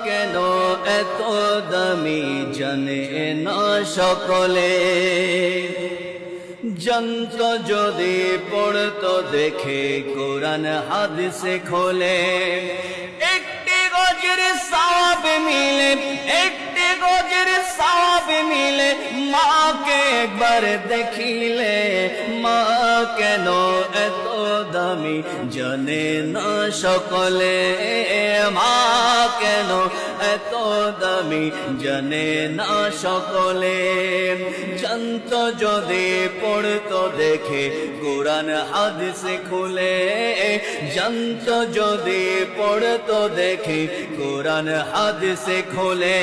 কেন এত দামি জানে না সকলে। জানত যদি পড়তো দেখে কোরআন হাদিসে খোলে, একটি গজের সওয়াব মিলে, একটি গজের সওয়াব মিলে, মাকে একবার দেখিলে। মা কেন এত দামি জানে না সকলে, মা কেন এত দামি জানে না সকলে। জানত যদি পড়তো দেখে কোরআন হাদিসে খুলে, জানত যদি পড়তো দেখে কোরআন হাদিসে খুলে।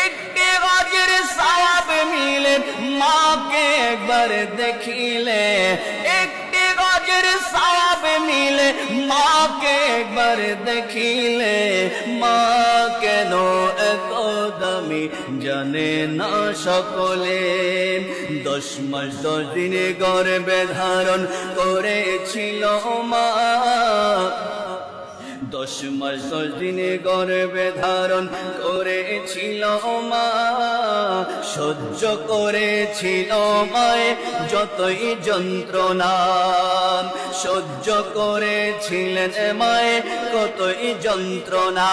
একটি গজের সওয়াব মিলে, মাকে একবার দেখিলে, একটি গজের সওয়াব মিলে, মাকে একবার দেখিলে। মা কেন এত দামি জানে না সকলে। 10 মাস 10 দিন গর্ভে ধারণ করেছিল মা, 10 মাস 10 দিন গর্ভে ধারণ করেছিল মা। সহ্য করেছিল মায়ে যতই যন্ত্রণা, সহ্য করেছিলেন মায়ে কতই যন্ত্রণা।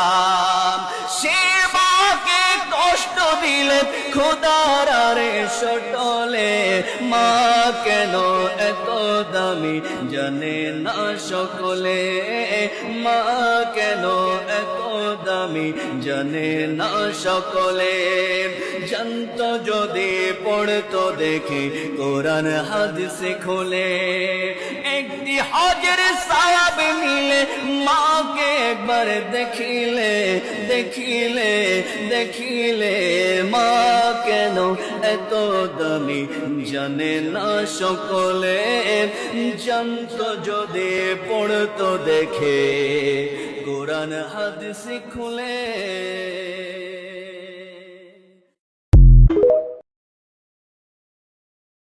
সে মাকে কষ্ট দিলে খোদার আরে সটলে। মা কেন এত দামি জানে না সকলে, মা কেন এত দামি জানে না সকলে। জানত যদি পড়তো দেখে কোরআন হাদিসে খুলে, একটি হজের সওয়াব মিলে, মাকে একবার দেখিলে, দেখিলে, দেখিলে। মা কেন এত দামি জানে না সকলে। জানত যদি পড়তো দেখে কোরআন হাদিসে খুলে।